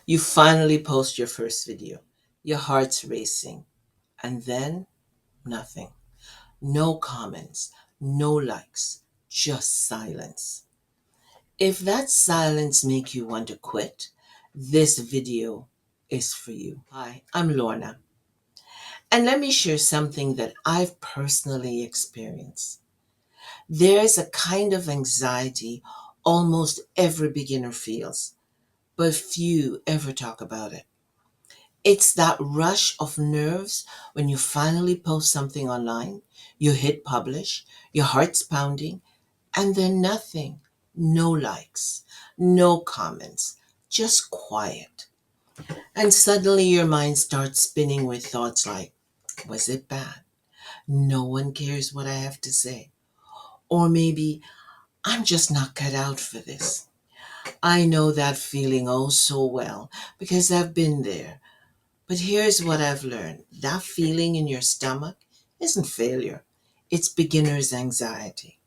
You finally post your first video. Your heart's racing. And then nothing. No comments, no likes, just silence. If that silence makes you want to quit, this video is for you. Hi, I'm Lorna, and let me share something that I've personally experienced. There's a kind of anxiety almost every beginner feels, but few ever talk about it. It's that rush of nerves when you finally post something online, you hit publish, your heart's pounding, and then nothing. No likes, no comments, just quiet. And suddenly your mind starts spinning with thoughts like, was it bad? No one cares what I have to say. Or maybe I'm just not cut out for this. I know that feeling oh so well because I've been there. But here's what I've learned. That feeling in your stomach isn't failure. It's beginner's anxiety.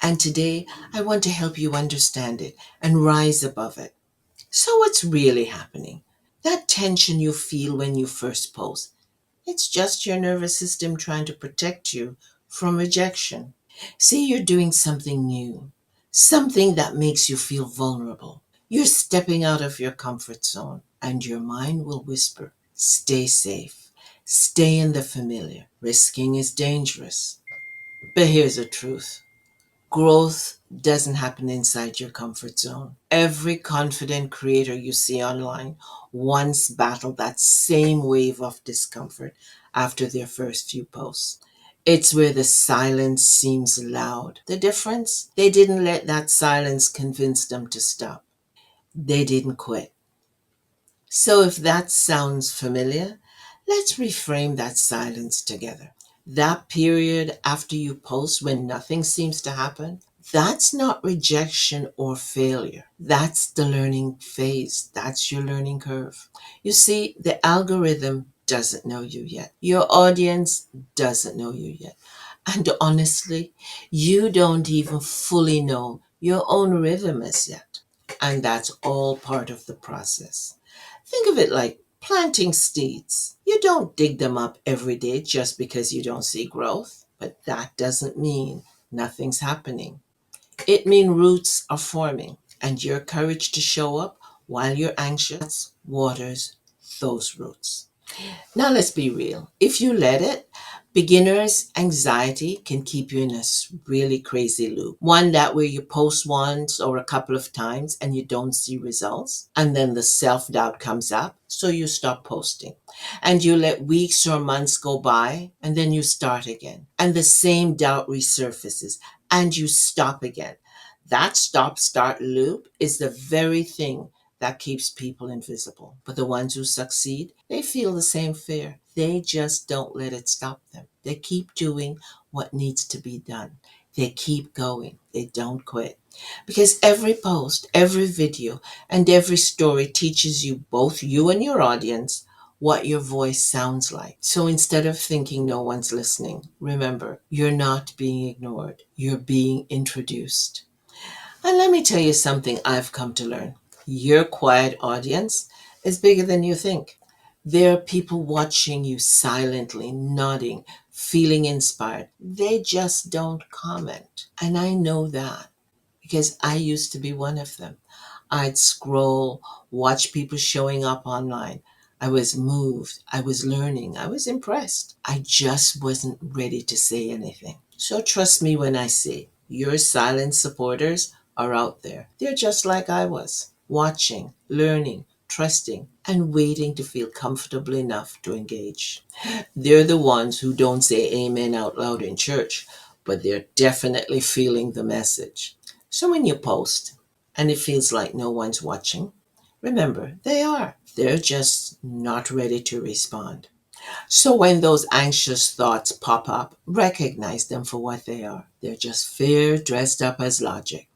And today I want to help you understand it and rise above it. So what's really happening? That tension you feel when you first post, it's just your nervous system trying to protect you from rejection. See, you're doing something new, something that makes you feel vulnerable. You're stepping out of your comfort zone, and your mind will whisper, stay safe, stay in the familiar. Risking is dangerous. But here's the truth. Growth doesn't happen inside your comfort zone. Every confident creator you see online once battled that same wave of discomfort after their first few posts. It's where the silence seems loud. The difference? They didn't let that silence convince them to stop. They didn't quit. So if that sounds familiar, let's reframe that silence together. That period after you post when nothing seems to happen, that's not rejection or failure. That's the learning phase. That's your learning curve. You see, the algorithm doesn't know you yet. Your audience doesn't know you yet. And honestly, you don't even fully know your own rhythm as yet. And that's all part of the process. Think of it like planting seeds. You don't dig them up every day just because you don't see growth, but that doesn't mean nothing's happening. It means roots are forming, and your courage to show up while you're anxious waters those roots. Now let's be real. If you let it, beginner's anxiety can keep you in a really crazy loop. One that where you post once or a couple of times and you don't see results. And then the self-doubt comes up. So you stop posting. And you let weeks or months go by and then you start again. And the same doubt resurfaces and you stop again. That stop start loop is the very thing that keeps people invisible. But the ones who succeed, they feel the same fear. They just don't let it stop them. They keep doing what needs to be done. They keep going. They don't quit. Because every post, every video, and every story teaches you, both you and your audience, what your voice sounds like. So instead of thinking no one's listening, remember, you're not being ignored. You're being introduced. And let me tell you something I've come to learn. Your quiet audience is bigger than you think. There are people watching you silently, nodding, feeling inspired. They just don't comment. And I know that because I used to be one of them. I'd scroll, watch people showing up online. I was moved. I was learning. I was impressed. I just wasn't ready to say anything. So trust me when I say your silent supporters are out there. They're just like I was, watching, learning, trusting, and waiting to feel comfortable enough to engage. They're the ones who don't say amen out loud in church, but they're definitely feeling the message. So when you post and it feels like no one's watching, remember, they are. They're just not ready to respond. So when those anxious thoughts pop up, recognize them for what they are. They're just fear dressed up as logic.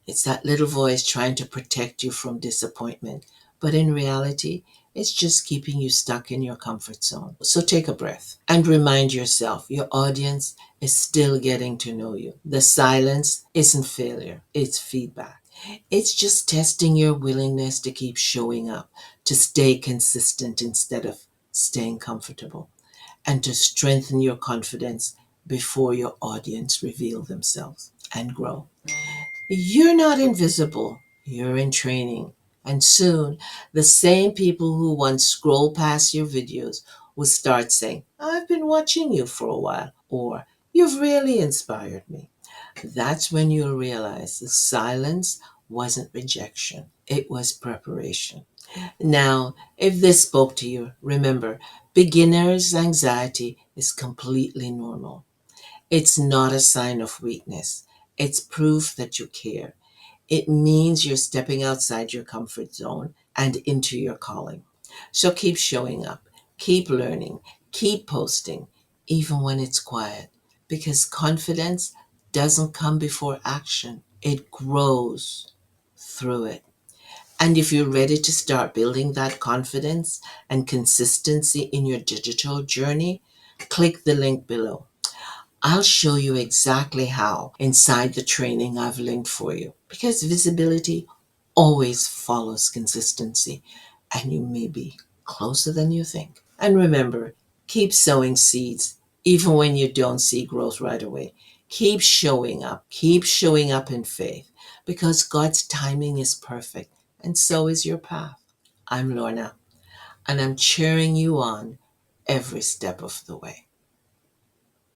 It's that little voice trying to protect you from disappointment. But in reality, it's just keeping you stuck in your comfort zone. So take a breath and remind yourself your audience is still getting to know you. The silence isn't failure, it's feedback. It's just testing your willingness to keep showing up, to stay consistent instead of staying comfortable, and to strengthen your confidence before your audience reveal themselves and grow. You're not invisible, you're in training. And soon, the same people who once scroll past your videos will start saying, I've been watching you for a while, or you've really inspired me. That's when you'll realize the silence wasn't rejection, it was preparation. Now, if this spoke to you, remember, beginner's anxiety is completely normal. It's not a sign of weakness, it's proof that you care. It means you're stepping outside your comfort zone and into your calling. So keep showing up, keep learning, keep posting, even when it's quiet, because confidence doesn't come before action, it grows through it. And if you're ready to start building that confidence and consistency in your digital journey, click the link below. I'll show you exactly how inside the training I've linked for you because visibility always follows consistency and you may be closer than you think. And remember, keep sowing seeds even when you don't see growth right away. Keep showing up in faith because God's timing is perfect and so is your path. I'm Lorna and I'm cheering you on every step of the way.